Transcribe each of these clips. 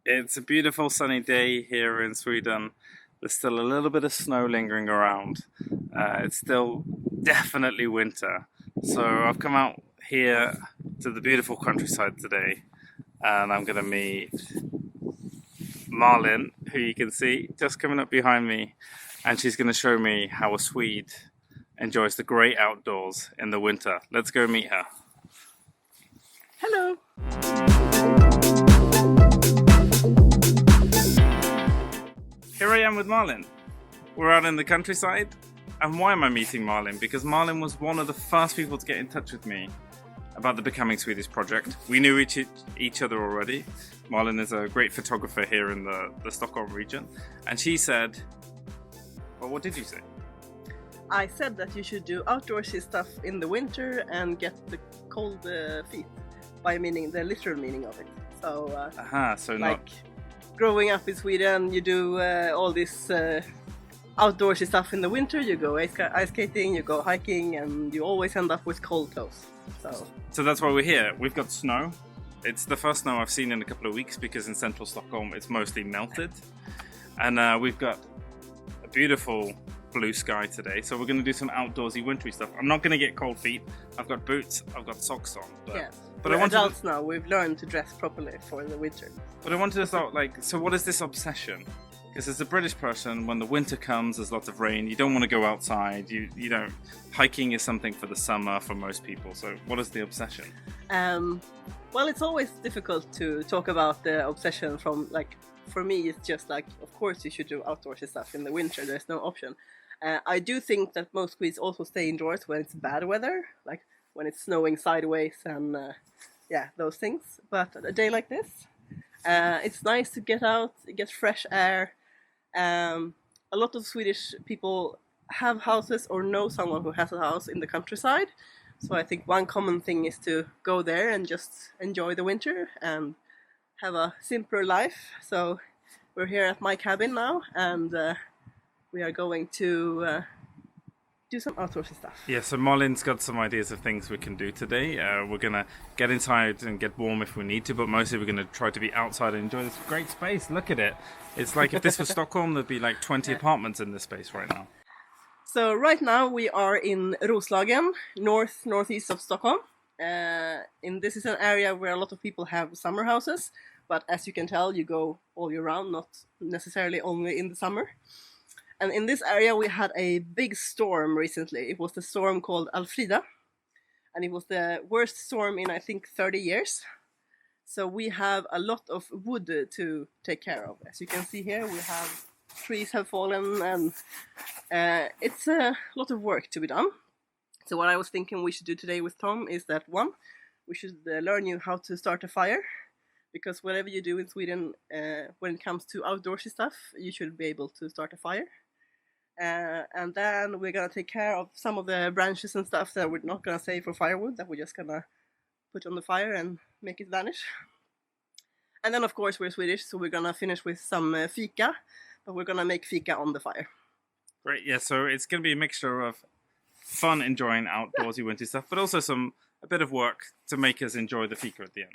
It's a beautiful sunny day here in Sweden. There's still a little bit of snow lingering around. It's still definitely winter. So I've come out here to the beautiful countryside today, and I'm going to meet Marlon, who you can see just coming up behind me, and she's going to show me how a Swede enjoys the great outdoors in the winter. Let's go meet her. Hello! Here I am with Marlon. We're out in the countryside. And why am I meeting Marlon? Because Marlon was one of the first people to get in touch with me about the Becoming Swedish project. We knew each other already. Marlon is a great photographer here in the Stockholm region. And she said, well, what did you say? I said that you should do outdoorsy stuff in the winter and get the cold feet, by meaning the literal meaning of it. So, growing up in Sweden, you do all this outdoorsy stuff in the winter. You go ice skating, you go hiking, and you always end up with cold clothes. So that's why we're here. We've got snow. It's the first snow I've seen in a couple of weeks because in central Stockholm it's mostly melted. And we've got a beautiful blue sky today. So we're going to do some outdoorsy wintry stuff. I'm not going to get cold feet. I've got boots, I've got socks on. But we're adults now. We've learned to dress properly for the winter. But I wanted to start so what is this obsession? Because as a British person, when the winter comes, there's lots of rain, you don't want to go outside, you don't, hiking is something for the summer for most people, so what is the obsession? Well, it's always difficult to talk about the obsession from, for me, it's just of course you should do outdoorsy stuff in the winter, there's no option. I do think that most Swedes also stay indoors when it's bad weather, like when it's snowing sideways and those things. But a day like this, it's nice to get out, get fresh air. A lot of Swedish people have houses or know someone who has a house in the countryside. So I think one common thing is to go there and just enjoy the winter and have a simpler life. So we're here at my cabin now, and we are going to do some outdoorsy stuff. Yeah, so Marlon's got some ideas of things we can do today. We're going to get inside and get warm if we need to, but mostly we're going to try to be outside and enjoy this great space. Look at it. It's like if this was Stockholm, there'd be 20 apartments in this space right now. So right now we are in Roslagen, northeast of Stockholm. This is an area where a lot of people have summer houses, but as you can tell, you go all year round, not necessarily only in the summer. And in this area we had a big storm recently. It was the storm called Alfrida, and it was the worst storm in I think 30 years. So we have a lot of wood to take care of. As you can see here, we have trees have fallen, and it's a lot of work to be done. So what I was thinking we should do today with Tom is that we should learn you how to start a fire. Because whatever you do in Sweden, when it comes to outdoorsy stuff, you should be able to start a fire. And then we're going to take care of some of the branches and stuff that we're not going to save for firewood, that we're just going to put on the fire and make it vanish. And then, of course, we're Swedish, so we're going to finish with some fika, but we're going to make fika on the fire. Great, yeah, so it's going to be a mixture of fun enjoying outdoorsy winter stuff, but also a bit of work to make us enjoy the fika at the end.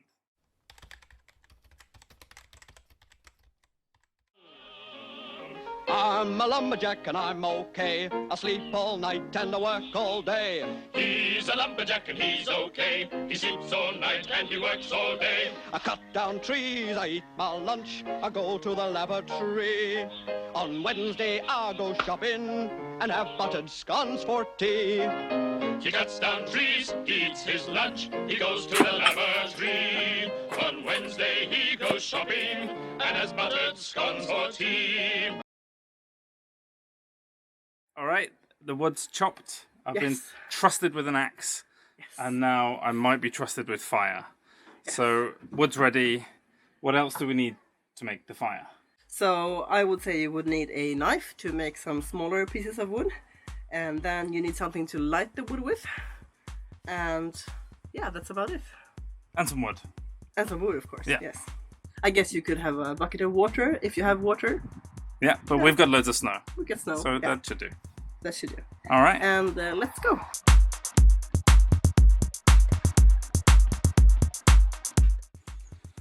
I'm a lumberjack and I'm okay. I sleep all night and I work all day. He's a lumberjack and he's okay. He sleeps all night and he works all day. I cut down trees, I eat my lunch, I go to the lavatory. On Wednesday I go shopping and have buttered scones for tea. He cuts down trees, he eats his lunch, he goes to the lavatory. On Wednesday he goes shopping and has buttered scones for tea. All right, the wood's chopped. I've been trusted with an axe, and now I might be trusted with fire. Yes. So wood's ready. What else do we need to make the fire? So I would say you would need a knife to make some smaller pieces of wood, and then you need something to light the wood with, and that's about it. And some wood. And some wood, of course. Yeah. Yes. I guess you could have a bucket of water if you have water. Yeah, but we've got loads of snow. We get snow. So that should do. That should do. All right. And let's go.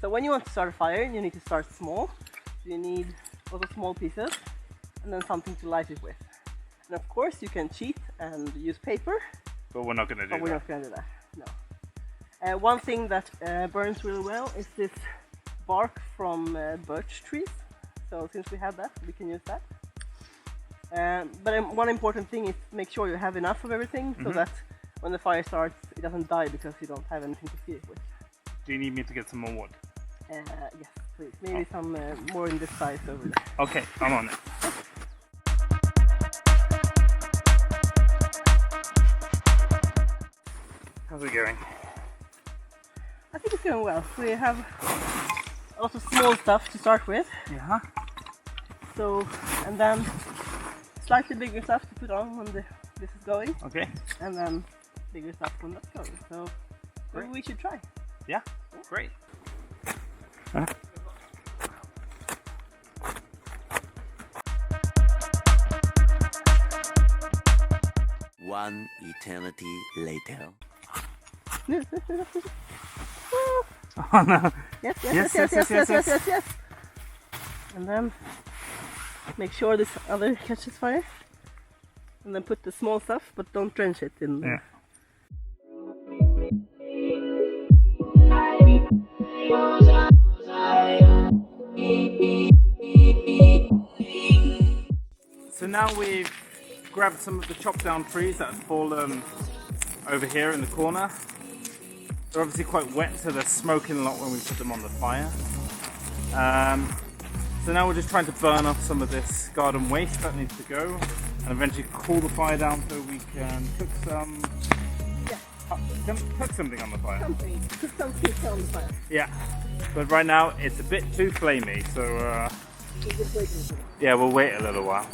So when you want to start a fire, you need to start small. So you need lots of small pieces and then something to light it with. And of course you can cheat and use paper, But we're not going to do but we're that. not going to do that, no. One thing that burns really well is this bark from birch trees. So since we have that, we can use that. But one important thing is make sure you have enough of everything so that when the fire starts, it doesn't die because you don't have anything to feed it with. Do you need me to get some more wood? Yes, please. Maybe some more in this size over there. Okay, I'm on it. How's it going? I think it's going well. We have a lot of small stuff to start with. Yeah. So, and then slightly bigger stuff to put on when this is going, Okay. and then bigger stuff when that's going. So maybe we should try. Yeah. Great. One eternity later. Oh no. Yes. And then make sure this other catches fire. And then put the small stuff, but don't drench it in. Yeah. So now we've grabbed some of the chopped down trees that have fallen over here in the corner. They're obviously quite wet, so they're smoking a lot when we put them on the fire. So now we're just trying to burn off some of this garden waste that needs to go, and eventually cool the fire down so we can cook some. Cook something on the fire. Put something on the fire. Yeah, but right now it's a bit too flamey, so yeah, we'll wait a little while.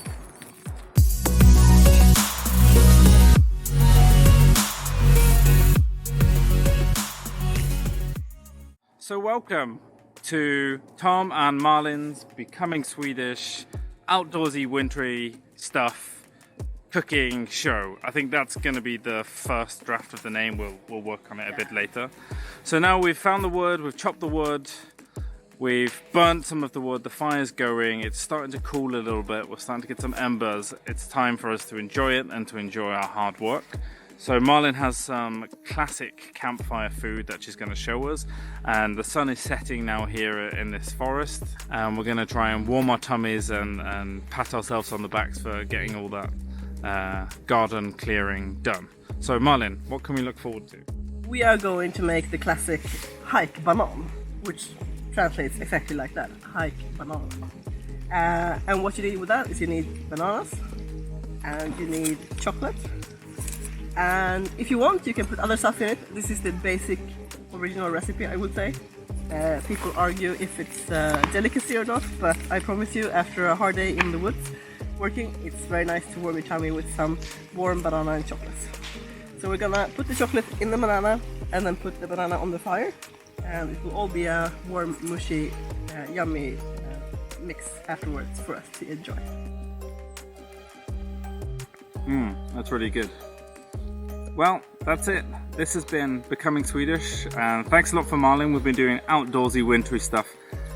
So welcome to Tom and Marlin's Becoming Swedish outdoorsy wintry stuff cooking show. I think that's going to be the first draft of the name. We'll work on it a bit later. So now we've found the wood, we've chopped the wood, we've burnt some of the wood, the fire's going, it's starting to cool a little bit, we're starting to get some embers. It's time for us to enjoy it and to enjoy our hard work. So Marlon has some classic campfire food that she's going to show us, and the sun is setting now here in this forest, and we're going to try and warm our tummies and pat ourselves on the backs for getting all that garden clearing done. So Marlon, what can we look forward to? We are going to make the classic hike banan, which translates exactly like that, hike banana. And what you need with that is you need bananas, and you need chocolate. And if you want, you can put other stuff in it. This is the basic original recipe, I would say. People argue if it's a delicacy or not, but I promise you, after a hard day in the woods working, it's very nice to warm your tummy with some warm banana and chocolate. So we're gonna put the chocolate in the banana and then put the banana on the fire, and it will all be a warm, mushy, yummy mix afterwards for us to enjoy. That's really good. Well, that's it. This has been Becoming Swedish, and thanks a lot for Marlon. We've been doing outdoorsy wintry stuff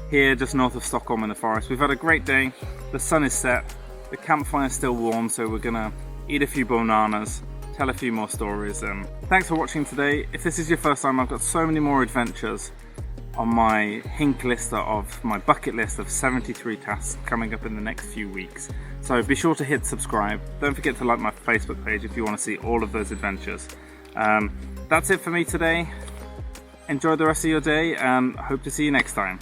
here just north of Stockholm in the forest. We've had a great day. The sun is set, the campfire is still warm, so we're gonna eat a few bananas, tell a few more stories, and thanks for watching today. If this is your first time, I've got so many more adventures on my hink list of my bucket list of 73 tasks coming up in the next few weeks. So be sure to hit subscribe. Don't forget to like my Facebook page if you want to see all of those adventures. That's it for me today. Enjoy the rest of your day and hope to see you next time.